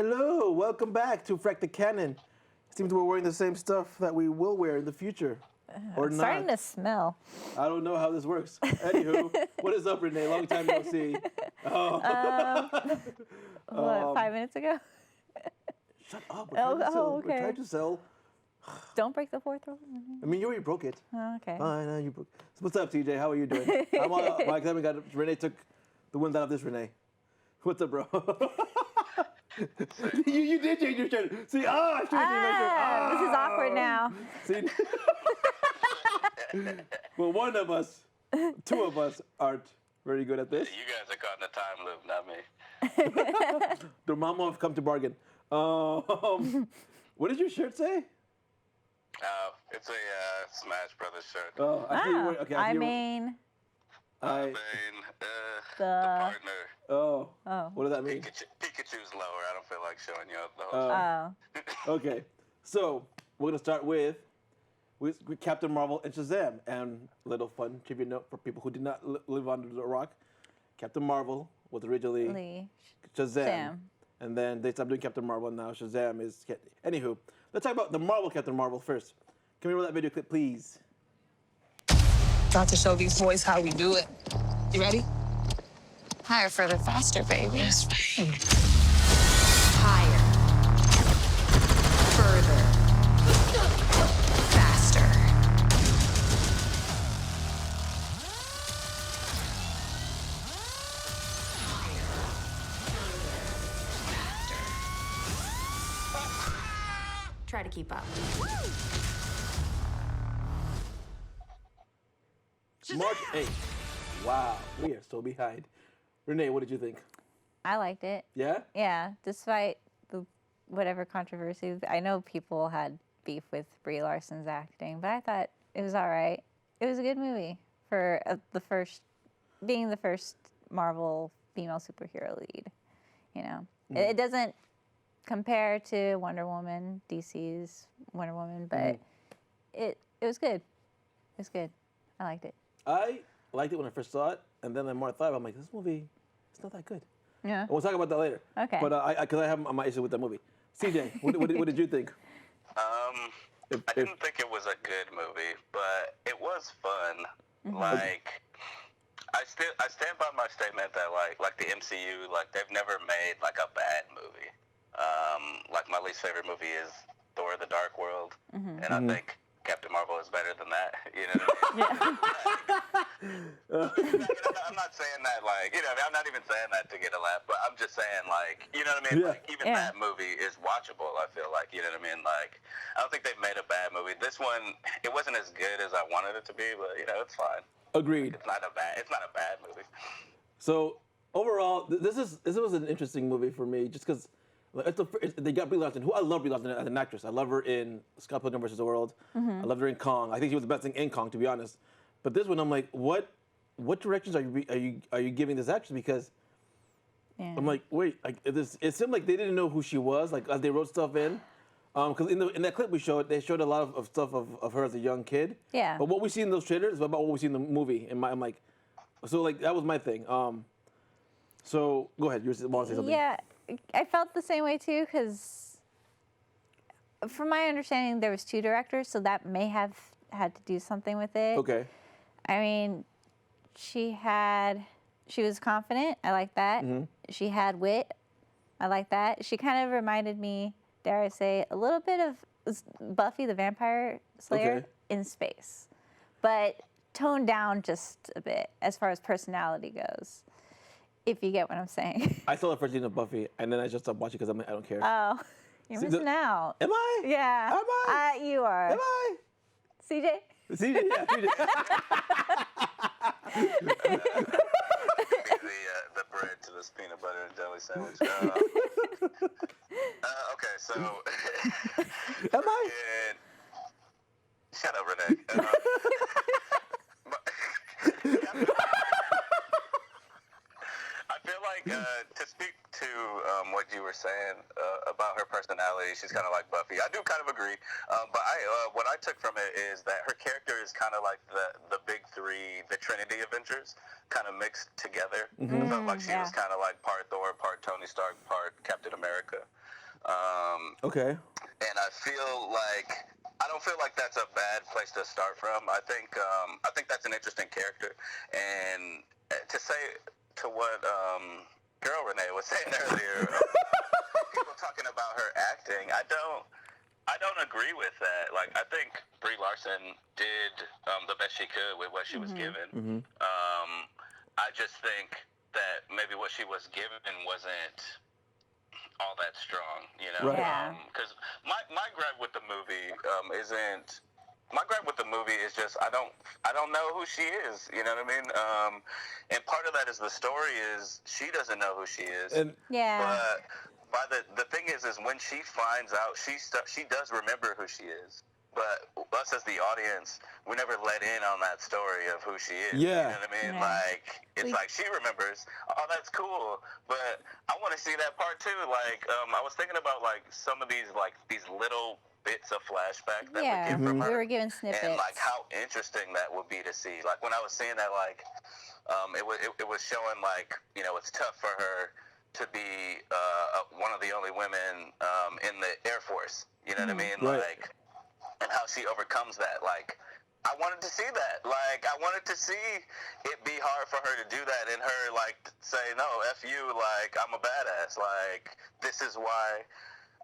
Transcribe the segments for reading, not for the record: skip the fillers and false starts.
Hello, welcome back to Frack the Canon. It seems we're wearing the same stuff that we will wear in the future. Or It's not. starting to smell. I don't know how this works. Anywho, what is up, Renee? Long time no see. What, 5 minutes ago? Shut up. We're trying to sell. Don't break the fourth rule. I mean, you already broke it. Oh, okay. Fine, you broke. So what's up, TJ? How are you doing? I'm all, my excitement got Renee took the wind out of this, Renee. What's up, bro? you did change your shirt. See, I should have changed my shirt. This is awkward now. See? Well, one of us, two of us aren't very good at this. You guys are caught in a time loop, not me. The mama have come to bargain. What does your shirt say? It's a Smash Brothers shirt. Oh, I see. Okay, I mean, the partner. Oh. What does that mean? Pikachu's lower. I don't feel like showing you the whole Okay. So we're gonna start with Captain Marvel and Shazam, and a little fun trivia note for people who did not live under the rock. Captain Marvel was originally Shazam, and then they stopped doing Captain Marvel, and now Shazam is. Anywho, let's talk about the Marvel Captain Marvel first. Can we roll that video clip, please? About to show these boys how we do it. You ready? Higher, further, faster, baby. Yes, baby. Higher. Further. Faster. Higher. Further. Faster. Try to keep up. March 8th. Wow, we are so behind. Renee, what did you think? I liked it. Yeah? Yeah, despite whatever controversy. I know people had beef with Brie Larson's acting, but I thought it was all right. It was a good movie for being the first Marvel female superhero lead. You know, it doesn't compare to Wonder Woman, DC's Wonder Woman, but it was good. It was good. I liked it. I liked it when I first saw it, and then the more I thought, I'm like, this movie, it's not that good. Yeah. And we'll talk about that later. Okay. But because I have my issue with that movie. CJ, what did you think? I didn't think it was a good movie, but it was fun. Like, I stand by my statement that like the MCU, like they've never made like a bad movie. Like my least favorite movie is Thor: The Dark World, and I think Captain Marvel is better than that. You know what I mean? I'm not saying that like, you know, I'm not even saying that to get a laugh, but I'm just saying like, you know what I mean? Like even that movie is watchable, I feel like, you know what I mean? Like, I don't think they've made a bad movie. This one, it wasn't as good as I wanted it to be, but you know, it's fine. Agreed. It's not a bad movie. So overall, this was an interesting movie for me, just because they got Brie Larson, who I love Brie Larson as an actress. I love her in Scott Pilgrim vs. the World. I loved her in Kong. I think she was the best thing in Kong, to be honest. But this one, I'm like, what directions are you giving this actress? Because I'm like, wait, it seemed like they didn't know who she was, like as they wrote stuff in. Because in that clip they showed a lot of stuff of her as a young kid. Yeah. But what we see in those trailers is about what we see in the movie. And I'm like, so like that was my thing. So go ahead, you want to say something? Yeah. I felt the same way too, because from my understanding, there was 2 directors, so that may have had to do something with it. Okay. I mean, she was confident. I like that. She had wit. I like that. She kind of reminded me, dare I say, a little bit of Buffy the Vampire Slayer in space, but toned down just a bit as far as personality goes. If you get what I'm saying. I saw the first season of Buffy, and then I just stopped watching because I'm like, I don't care. Oh, you're missing out. Am I? Yeah. Am I? You are. Am I? CJ? CJ, yeah, CJ. The bread to this peanut butter and jelly sandwich. Okay, so. Am I? Shut up, Renee. I feel like to speak to what you were saying about her personality, she's kind of like Buffy. I do kind of agree, but what I took from it is that her character is kind of like the big three, the Trinity Avengers, kind of mixed together. It felt like she was kind of like part Thor, part Tony Stark, part Captain America. Okay. And I don't feel like that's a bad place to start from. I think that's an interesting character, and to say to what girl Renee was saying earlier, people talking about her acting, I don't agree with that. Like, I think Brie Larson did the best she could with what she was given. I just think that maybe what she was given wasn't all that strong, you know. Right. Yeah. Because my gripe with the movie isn't. My gripe with the movie is just I don't know who she is. You know what I mean? And part of that is the story is she doesn't know who she is. And Yeah. But the thing is when she finds out, she does remember who she is. But us as the audience, we never let in on that story of who she is. Yeah. You know what I mean? Yeah. Like, it's like she remembers, oh, that's cool. But I want to see that part too. Like, I was thinking about like some of these little bits of flashback that we Yeah. get from her. We were given snippets. And like how interesting that would be to see. Like when I was seeing that, like, it was showing like, you know, it's tough for her to be one of the only women in the Air Force. You know what I mean? Right. Like, and how she overcomes that. Like, I wanted to see that. Like, I wanted to see it be hard for her to do that and her, like, say, no, F you, like, I'm a badass. Like, this is why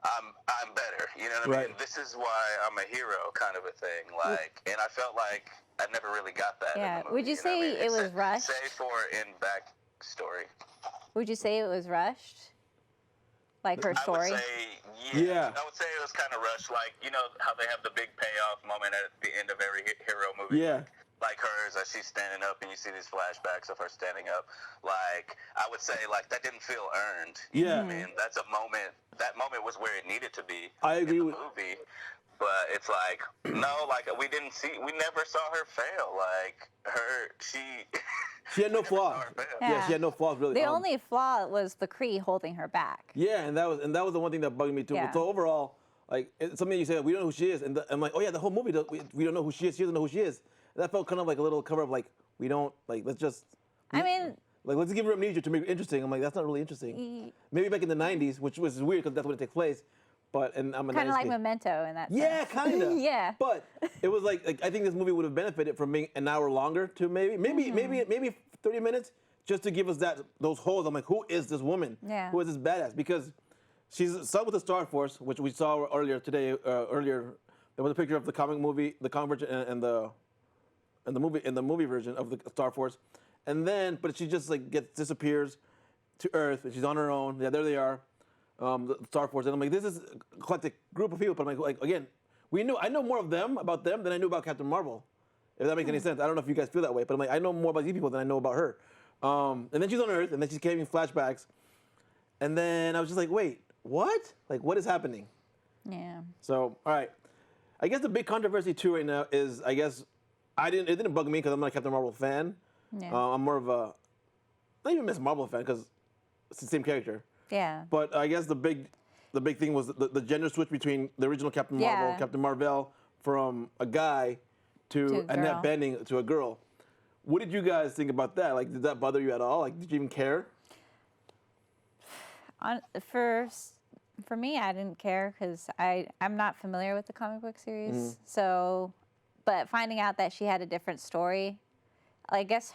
I'm better. You know what I mean? This is why I'm a hero kind of a thing. Like, and I felt like I never really got that Yeah. in the movie. Would you know what say I mean? it was rushed? Save for in backstory. Would you say it was rushed? Like her story? I would say, Yeah. I would say it was kind of rushed. Like, you know how they have the big payoff moment at the end of every hero movie? Yeah. Like hers, as she's standing up and you see these flashbacks of her standing up. Like, I would say, like, that didn't feel earned. You know what I mean? That's a moment, that moment was where it needed to be I agree in the with- movie. But it's like, no, like, we never saw her fail. Like, She had no flaws. Yeah, she had no flaws really. The only flaw was the Kree holding her back. Yeah, and that was the one thing that bugged me too. Yeah. So overall, like it's something you said, we don't know who she is, and I'm like, oh yeah, the whole movie we don't know who she is. She doesn't know who she is. And that felt kind of like a little cover up, like we don't like let's just. I mean, Like let's give her amnesia to make it interesting. I'm like that's not really interesting. Maybe back in the '90s, which was weird because that's when it takes place. But and I'm a kind of 90s like kid. Memento in that Yeah, sense. kind of. Yeah. But it was like I think this movie would have benefited from being an hour longer to maybe 30 minutes just to give us those holes. I'm like, who is this woman? Yeah. Who is this badass? Because she's son with the Star Force, which we saw earlier today. Earlier, there was a picture of the comic movie, the comic version, and the movie version of the Star Force, and then but she just like disappears to Earth, and she's on her own. Yeah, there they are. The Star Force, and I'm like, this is a eclectic group of people. But I'm like again, I know more about them than I knew about Captain Marvel. If that makes any sense, I don't know if you guys feel that way, but I'm like, I know more about these people than I know about her. And then she's on Earth, and then she's getting flashbacks, and then I was just like, wait, what? Like, what is happening? Yeah. So, all right, I guess the big controversy too right now is, I guess, it didn't bug me because I'm not a Captain Marvel fan. Yeah. I'm more of a, not even Miss Marvel fan because it's the same character. Yeah. But I guess the big thing was the gender switch between the original Captain Marvel, Yeah. Captain Marvel, from a guy to a Annette girl. Bening to a girl. What did you guys think about that? Like, did that bother you at all? Like, did you even care? For me, I didn't care because I'm not familiar with the comic book series. So, but finding out that she had a different story, I guess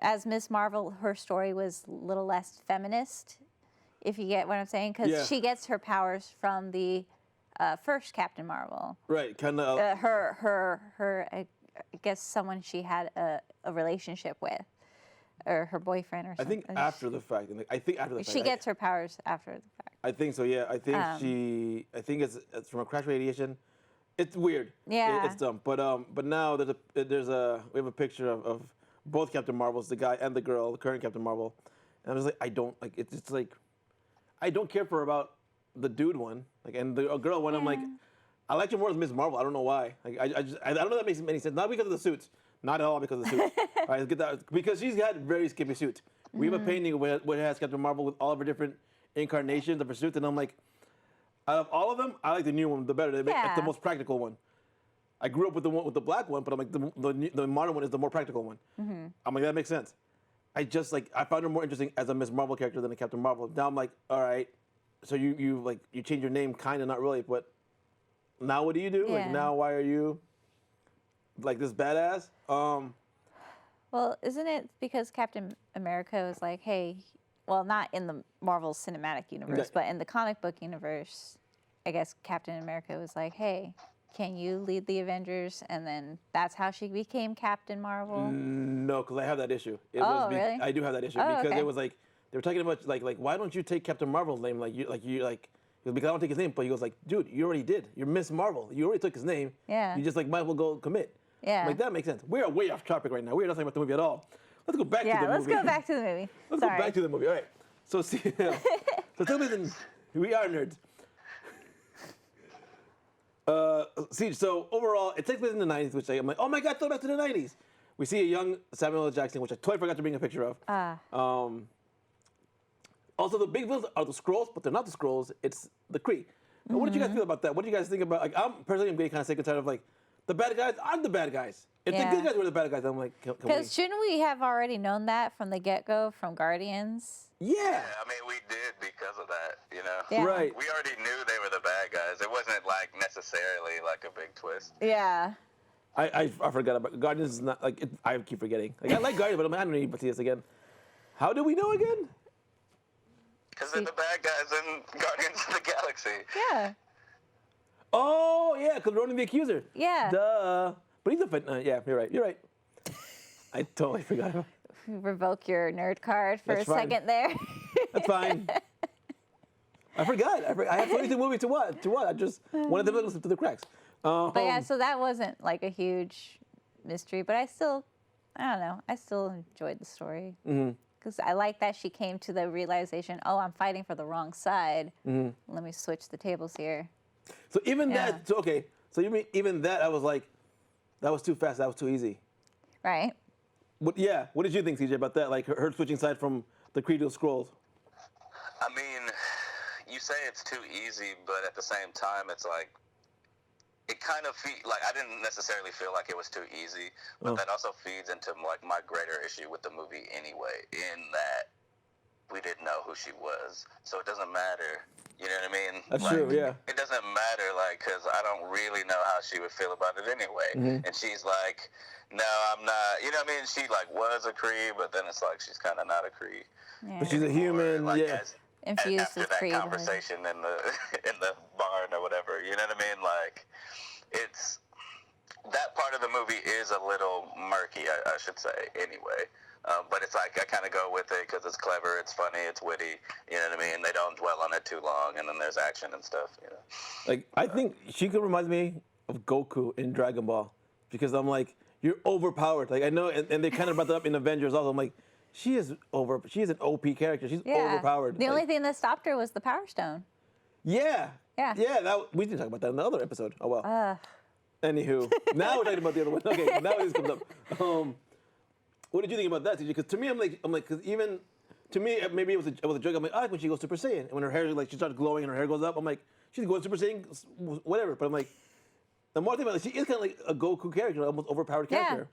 as Miss Marvel, her story was a little less feminist, if you get what I'm saying, because Yeah. she gets her powers from the first Captain Marvel. Right, kind of. I guess someone she had a relationship with, or her boyfriend or I something. think after the fact. I think after the fact. She gets her powers after the fact. I think so. Yeah. I think I think it's from a crash radiation. It's weird. Yeah. It's dumb. But now we have a picture of both Captain Marvels, the guy and the girl, the current Captain Marvel, and I was like, I don't like. It's just like, I don't care about the dude one, like, and the girl one. I'm like, I like her more as Miss Marvel. I don't know why. Like, I don't know if that makes any sense. Not because of the suits. Not at all because of the suits. All right, let's get that. Because she's got very skimpy suits. We have a painting where it has Captain Marvel with all of her different incarnations of her suits, and I'm like, out of all of them, I like the new one the better. It's the most practical one. I grew up with the one with the black one, but I'm like the modern one is the more practical one. I'm like, that makes sense. I found her more interesting as a Miss Marvel character than a Captain Marvel. Now I'm like, all right, so you change your name, kind of, not really, but now what do you do? Like Yeah. now, why are you like this badass? Well, isn't it because Captain America was like, hey, well, not in the Marvel Cinematic Universe, Yeah. but in the comic book universe, I guess Captain America was like, hey, can you lead the Avengers? And then that's how she became Captain Marvel. No, because I have that issue. Oh, really? I do have that issue Oh, because okay. it was like they were talking about like why don't you take Captain Marvel's name because I don't take his name, but he goes like, dude, you already did. You're Miss Marvel. You already took his name. Yeah. You just like might as well go commit. Yeah. Like that makes sense. We are way off topic right now. We're not talking about the movie at all. Let's go back to the Yeah, movie. let's go back to the movie. Let's Sorry. go back to the movie. All right. So see, so tell me then, we are nerds. See, so overall, it takes place in the 90s, which I'm like, oh my God, throw back to the 90s. We see a young Samuel L. Jackson, which I totally forgot to bring a picture of. Also, the big villains are the Skrulls, but they're not the Skrulls. It's the Kree. Now, what did you guys feel about that? What do you guys think about? Like, I'm personally getting kind of sick and tired of like the bad guys. I'm the bad guys. If Yeah. the good guys were the bad guys, I'm like, can we? Because shouldn't we have already known that from the get-go from Guardians? Yeah. Yeah, I mean, we did because of that, you know? Yeah. Right. We already knew they were the bad guys. It wasn't, like, necessarily, like, a big twist. Yeah. I forgot about Guardians. Is not like I keep forgetting. Like I like Guardians, but I'm like, I don't need to see this again. How do we know again? Because they're the bad guys in Guardians of the Galaxy. Yeah. Oh yeah, because Ronan the Accuser. Yeah. Duh. But he's a fan. Yeah, you're right. You're right. I totally forgot about. Revoke your nerd card for That's a fine. second there. That's fine. I forgot. I have 22 movies to watch. I just wanted them to slip through the cracks. But yeah, so that wasn't like a huge mystery, but I don't know, I still enjoyed the story. Because I like that she came to the realization, oh, I'm fighting for the wrong side. Let me switch the tables here. So even Yeah. that. So okay. So you mean even that? I was like, that was too fast. That was too easy. Right? What did you think, CJ, about that? Like her switching side from the Kree to the Skrulls. I mean, you say it's too easy, but at the same time, it's like, it kind of like I didn't necessarily feel like it was too easy, but that also feeds into like my greater issue with the movie anyway, in that we didn't know who she was, so it doesn't matter. You know what I mean? That's like, true. Yeah. It doesn't matter, like, because I don't really know how she would feel about it anyway. And she's like, no, I'm not. You know what I mean? She like was a Kree, but then it's like she's kind of not a Kree. Yeah. But she's a human. Like, Yeah. Infused after with that Kree. conversation in the barn or whatever, you know what I mean? Like, it's that part of the movie is a little murky, I should say, anyway. But it's like I kind of go with it because it's clever, it's funny, it's witty. You know what I mean? They don't dwell on it too long, and then there's action and stuff. You know. Like I think she could remind me of Goku in Dragon Ball because I'm like, you're overpowered. Like I know, and they kind of brought that up in Avengers also. I'm like, she is an OP character. She's overpowered. The Like, only thing that stopped her was the Power Stone. Yeah. Yeah. Yeah. We didn't talk about that in the other episode. Oh well. Anywho, now we're talking about the other one. Okay, now this comes up. What did you think about that, TJ? Because to me, I'm like, because even to me, maybe it was a joke. I'm like, I like when she goes Super Saiyan, and when her hair like she starts glowing and her hair goes up. I'm like, she's going Super Saiyan, whatever. But I'm like, the more I think about it, she is kind of like a Goku character, almost overpowered Yeah. character.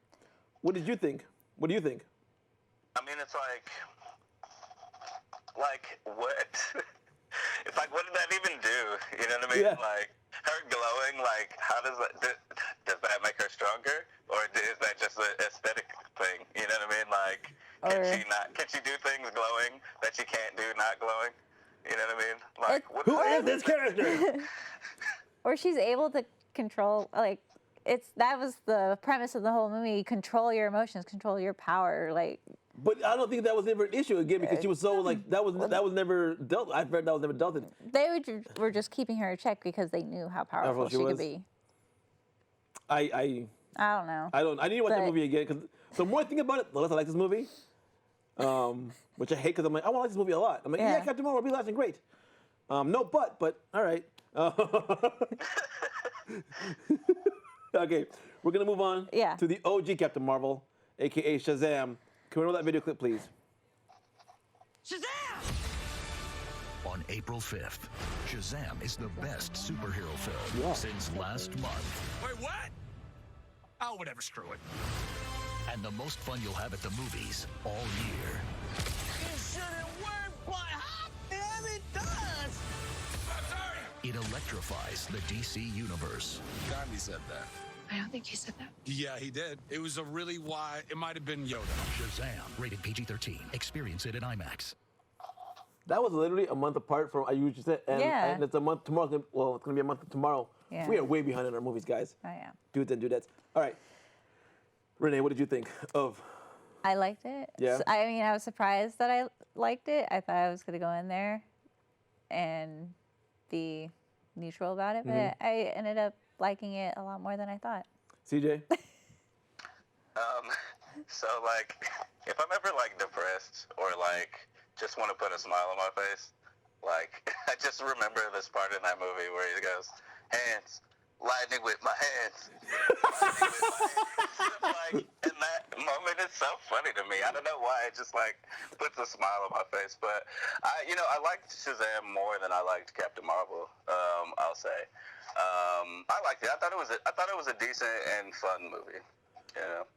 What did you think? What do you think? I mean, it's like what? It's like, what did that even do? You know what I mean? Yeah. Like, her glowing, like, how does that make her stronger? Or is that just an aesthetic thing? You know what I mean? Like, can she do things glowing that she can't do not glowing? You know what I mean? Like, Who is this character? Or she's able to control, like, that was the premise of the whole movie, control your emotions, control your power, like. But I don't think that was ever an issue again because she was so like that was never dealt. I've read that was never dealt with. They were just keeping her in check because they knew how powerful she could be. I don't know. I need to watch that But- movie again because the more I think about it, the less I like this movie. Which I hate because I'm like, I want to like this movie a lot. I'm like, yeah, Captain Marvel, be lasting great. No, but all right. Okay, we're gonna move on to the OG Captain Marvel, aka Shazam. Can we roll that video clip, please? Shazam! On April 5th, Shazam is the best superhero film since last month. Wait, what? Oh, whatever, screw it. And the most fun you'll have at the movies all year. It shouldn't work, but Yeah, it does. It electrifies the DC universe. Gandhi said that. I don't think he said that. Yeah, he did. It was a really wide. It might have been Yoda. Shazam, rated PG-13. Experience it in IMAX. That was literally a month apart from I usually said, and it's a month tomorrow. Well, it's gonna be a month tomorrow. Yeah. We are way behind on our movies, guys. Oh yeah. Dudes and dudettes. All right, Renee, what did you think of? I liked it. Yeah? I mean, I was surprised that I liked it. I thought I was gonna go in there and be neutral about it, but I ended up liking it a lot more than I thought. CJ? So like, if I'm ever like depressed or like just want to put a smile on my face, like I just remember this part in that movie where he goes, "Hands, lightning with my hands, lightning with my hands." Like, in that moment, it's so funny to me. I don't know why it just like puts a smile on my face. But I liked Shazam more than I liked Captain Marvel. I'll say. I liked it. I thought it was a decent and fun movie. You know.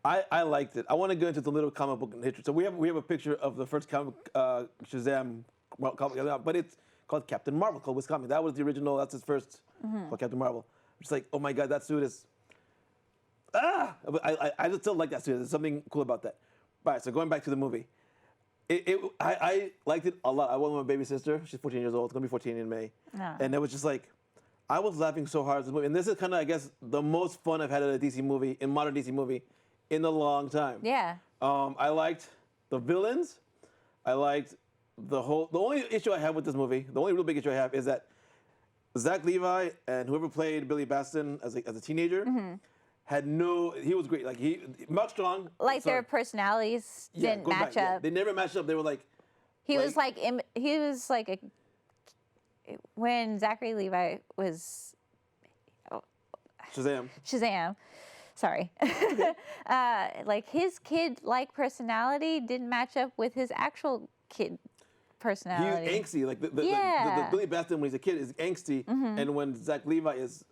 I liked it. I want to go into the little comic book history. So we have a picture of the first comic Shazam comic, but it's called Captain Marvel, called Wiz Comics. That was the original. That's his first called Captain Marvel. It's like, oh my God, that suit is But I just still like that suit. There's something cool about that. All right, so going back to the movie, I liked it a lot. I went with my baby sister. She's 14 years old. It's gonna be 14 in May, and it was just like. I was laughing so hard at this movie, and this is kind of, I guess, the most fun I've had at a DC movie, in modern DC movie, in a long time. Yeah. I liked the villains. I liked the only issue I have with this movie, the only real big issue I have is that Zach Levi and whoever played Billy Batson as a teenager he was great. Like Mark Strong. Like their personalities didn't match up. They never matched up. They were like. He was like a. When Zachary Levi was Shazam, sorry, like his kid-like personality didn't match up with his actual kid personality. He was angsty, like the Billy Batson when he's a kid is angsty, and when Zach Levi is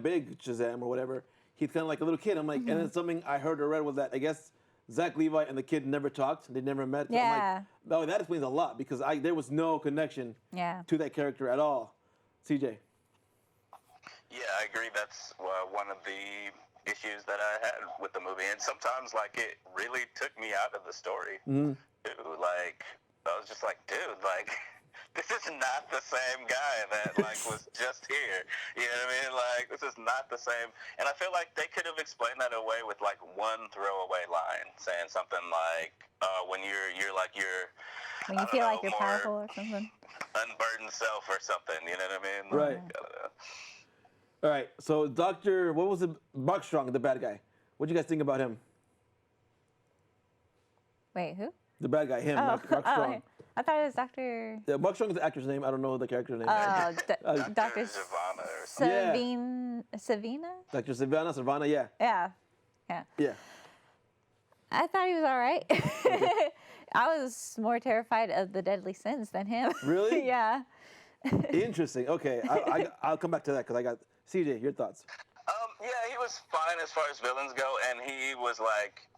Big Shazam or whatever, he's kind of like a little kid. I'm like, and then something I heard or read was that I guess Zach Levi and the kid never talked. They never met. Yeah. I'm like, that explains a lot because there was no connection to that character at all. CJ. Yeah, I agree. That's one of the issues that I had with the movie, and sometimes like it really took me out of the story. Dude, like I was just like, dude, like this is not the same guy that like was just here. You know what I mean? Like this is not the same. And I feel like they could have explained that away with like one throwaway line, saying something like, when you're when you feel like you're powerful or something. Unburdened self or something. You know what I mean? Right. Like, I don't know. All right. So what was it? Mark Strong, the bad guy. What do you guys think about him? Wait, who? The bad guy, him, Mark Strong. I thought it was Dr. Yeah, Mark Strong is the actor's name. I don't know the character's name. Dr. Savannah or something. Savina? Dr. Savannah, yeah. Yeah. Yeah. I thought he was all right. I was more terrified of the deadly sins than him. Really? Yeah. Interesting. Okay, I'll come back to that because I got CJ. Your thoughts? Yeah, he was fine as far as villains go, and he was like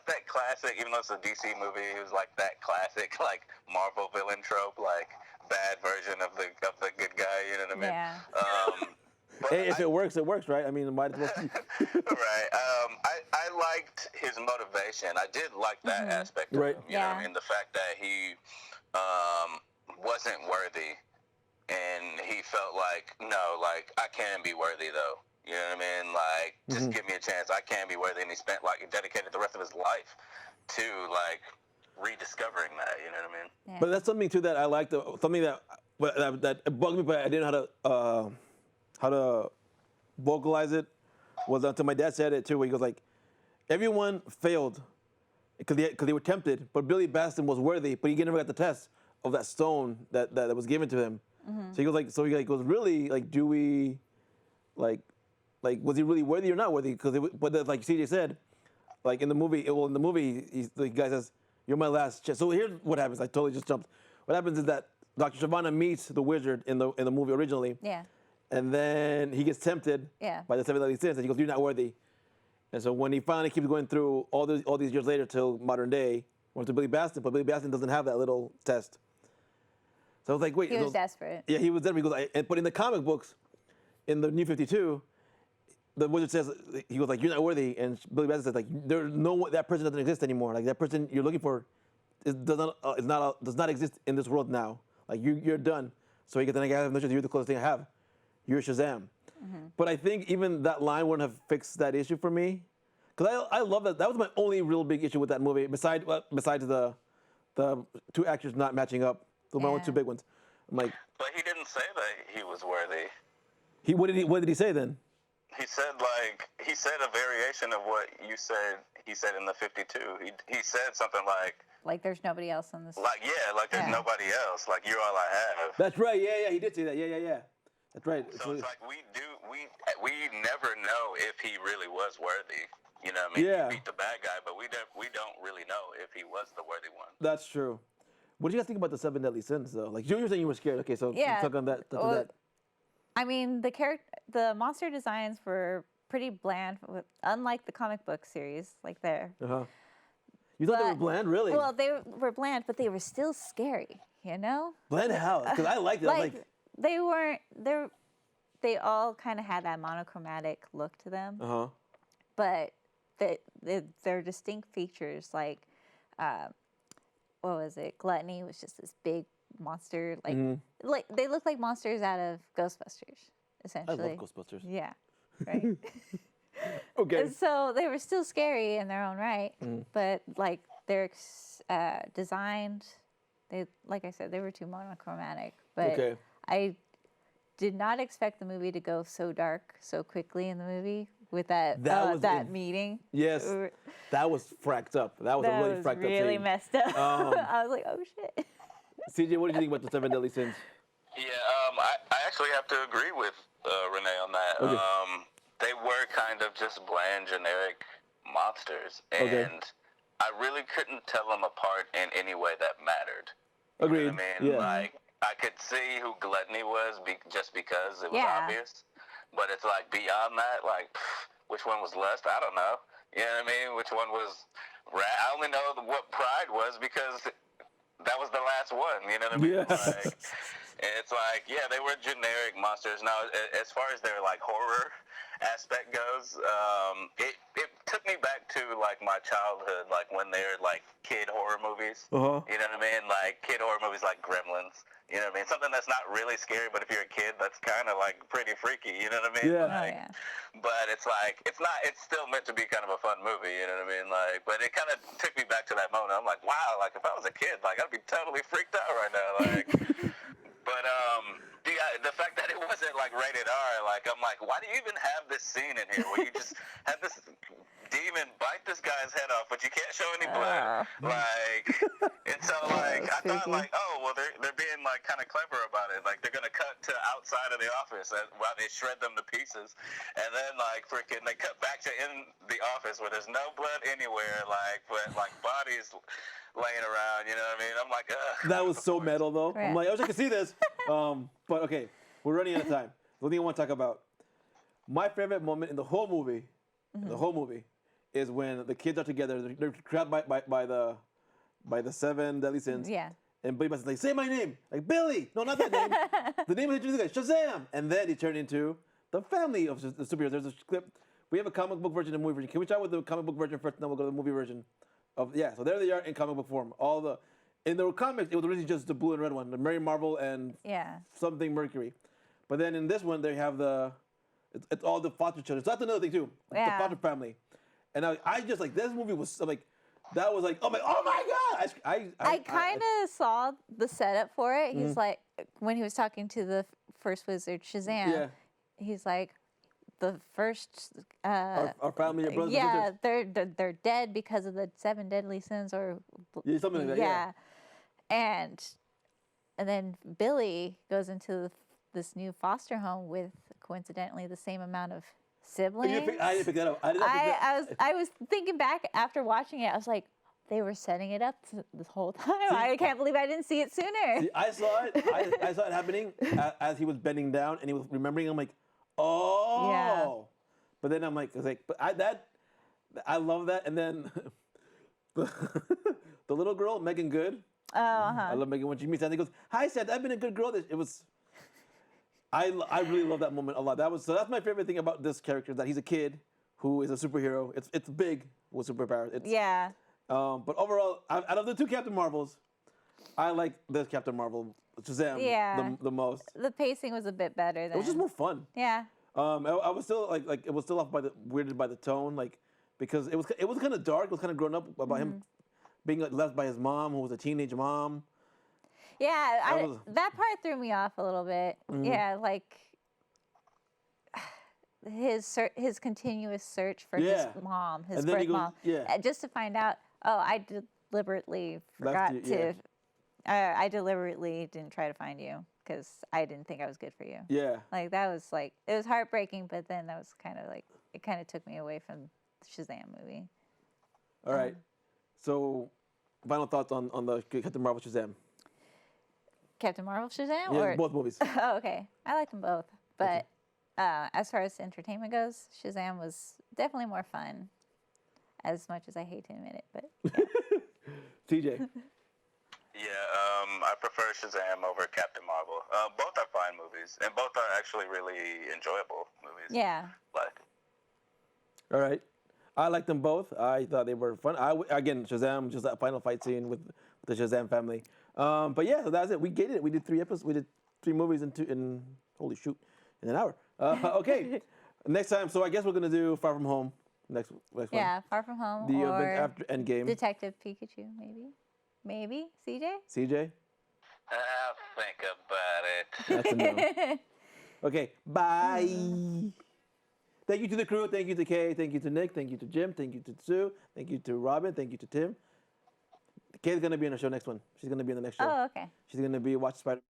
that classic. Even though it's a DC movie, he was like that classic like Marvel villain trope, like bad version of the good guy. You know what I mean? Yeah. Hey, if it works, it works, right? I mean, might as well. Right. I liked his motivation. I did like that aspect of him. You know what I mean? The fact that he wasn't worthy, and he felt like, no, like I can be worthy though. You know what I mean? Like, just give me a chance. I can be worthy. And he dedicated the rest of his life to like rediscovering that. You know what I mean? Yeah. But that's something too that I liked. Something that bugged me, but I didn't know how to vocalize it was until my dad said it too, where he goes like, everyone failed because they were tempted, but Billy Batson was worthy, but he never got the test of that stone that was given to him. So he goes like, really, like, do we, like was he really worthy or not worthy? But like CJ said, like in the movie, the guy says, "You're my last chance." So here's what happens. I totally just jumped. What happens is that Dr. Shyvana meets the wizard in the movie originally. Yeah. And then he gets tempted by the 7 deadly sins, and he goes, "You're not worthy." And so when he finally keeps going through all these years later till modern day, went to Billy Batson, but Billy Batson doesn't have that little test. So I was like, wait. He was desperate. Yeah, he was desperate. He goes, but in the comic books, in the New 52, the wizard says, he goes like, you're not worthy. And Billy Batson says like, that person doesn't exist anymore. Like that person you're looking for does not exist in this world now. Like you're done. So he gets, then I have no choice. You're the closest thing I have. You're Shazam. But I think even that line wouldn't have fixed that issue for me. Because I love that. That was my only real big issue with that movie, besides the two actors not matching up. The one with two big ones. I'm like. But he didn't say that he was worthy. What did he say then? He said a variation of what you said. He said in the 52. He said something like there's nobody else on this. There's nobody else. Like you're all I have. That's right. Yeah. He did say that. Yeah. That's right. So it's like we never know if he really was worthy. You know what I mean? Yeah. He beat the bad guy, but we don't really know if he was the worthy one. That's true. What do you guys think about the 7 deadly sins though? Like you were saying you were scared. Okay, so talk on that. I mean, the monster designs were pretty bland, unlike the comic book series, like there. You thought they were bland, really? Well, they were bland, but they were still scary. You know? Bland how? Because I liked it. They weren't. They all kind of had that monochromatic look to them. But their distinct features, like, what was it? Gluttony was just this big monster, like they look like monsters out of Ghostbusters, essentially. I love Ghostbusters. Yeah, right. Okay. And so they were still scary in their own right, but like they're designed. Like I said, they were too monochromatic. But I did not expect the movie to go so dark so quickly in the movie with that meeting. Yes, that was fracked up. That was a really fracked up scene. Really messed up. I was like, oh shit. CJ, what did you think about the 7 deadly sins? Yeah, I actually have to agree with Renee on that. Okay. They were kind of just bland, generic monsters, and I really couldn't tell them apart in any way that mattered. Agreed. You know what I mean? Yeah. Like, I could see who Gluttony was just because it was obvious, but it's like beyond that, like, which one was lust? I don't know. You know what I mean? Which one was I only know what Pride was because that was the last one, you know what I mean? Yeah. Like, it's like, yeah, they were generic monsters. Now, as far as their, like, horror aspect goes, it took me back to, like, my childhood, like, when they're, like, kid horror movies. You know what I mean? Like, kid horror movies like Gremlins. You know what I mean? Something that's not really scary, but if you're a kid, that's kind of, like, pretty freaky. You know what I mean? Yeah. Like, but it's like, it's still meant to be kind of a fun movie. You know what I mean? Like, but it kind of took me back to that moment. I'm like, wow, like, if I was a kid, like, I'd be totally freaked out right now. Like, but, the fact that it wasn't, like, rated R, like, I'm like, why do you even have this scene in here where you just have this demon bite this guy's head off, but you can't show any blood? Like, and so, like, I thought, like, oh, well, they're being, like, kind of clever about it. Like, they're going to cut to outside of the office while they shred them to pieces. And then, like, freaking, they cut back to in the office where there's no blood anywhere, like, but, like, bodies laying around, you know what I mean? I'm like, ugh. That was so metal, though. Right. I'm like, I wish I could see this. But, okay, we're running out of time. The only thing I want to talk about. My favorite moment in the whole movie, is when the kids are together. They're trapped by the 7 deadly sins. Yeah. And Billy Batson's like, say my name. Like, Billy. No, not that name. The name of the guy, Shazam. And then he turned into the family of the superheroes. There's a clip. We have a comic book version and a movie version. Can we start with the comic book version first, and then we'll go to the movie version? So there they are in comic book form. In the comics, it was originally just the blue and red one, the Mary Marvel and something Mercury. But then in this one, they have it's all the foster children. So that's another thing too, the foster family. And I just like, this movie was like, that was like, oh my God! I kind of saw the setup for it. He's like, when he was talking to the first wizard, Shazam, he's like, the first our family, your brothers and sisters. they're dead because of the 7 deadly sins, or something like that. Yeah. And then Billy goes into this new foster home with coincidentally the same amount of siblings. I didn't pick that up. I was thinking back after watching it. I was like, they were setting it up this whole time. I can't believe I didn't see it sooner. See, I saw it. I saw it happening as he was bending down and he was remembering. I'm like, oh. Yeah. But then I'm like, I love that. And then the little girl, Megan Good, Oh, I love Megan when she meets Santa. He goes, "Hi, Santa. I've been a good girl." It was. I really love that moment a lot. That's my favorite thing about this character, that he's a kid who is a superhero. It's big with superpowers. Yeah. But overall, out of the two Captain Marvels, I like this Captain Marvel, Shazam, Yeah. the most. The pacing was a bit better than. It was just more fun. Yeah. I was still like it was still off by weirded by the tone, like because it was kind of dark. It was kind of grown up about him being left by his mom, who was a teenage mom. Yeah, that part threw me off a little bit. Yeah, like his continuous search for his mom, his birth mom, just to find out. Oh, I deliberately forgot to. I deliberately didn't try to find you because I didn't think I was good for you. Yeah. Like that was like it was heartbreaking, but then that was kind of like it kind of took me away from the Shazam movie. All right. So, final thoughts on the Captain Marvel Shazam. Captain Marvel, Shazam, Yeah, or both movies. Oh, okay. I liked them both, but as far as entertainment goes, Shazam was definitely more fun. As much as I hate to admit it, but TJ. Yeah, I prefer Shazam over Captain Marvel. Both are fine movies, and both are actually really enjoyable movies. Yeah. Like. All right. I liked them both. I thought they were fun. Again, Shazam, just that final fight scene with the Shazam family. But yeah, so that's it. We did it. We did 3 episodes. We did 3 movies in holy shoot, in an hour. Okay. Next time, so I guess we're gonna do Far From Home next one. Yeah, Far From Home The or event after Endgame. Detective Pikachu, maybe CJ. CJ. I'll think about it. That's a no. Okay. Bye. Thank you to the crew. Thank you to Kay. Thank you to Nick. Thank you to Jim. Thank you to Sue. Thank you to Robin. Thank you to Tim. Kay's gonna be in the show next one. She's gonna be in the next show. Oh, okay. She's gonna be Watch Spider.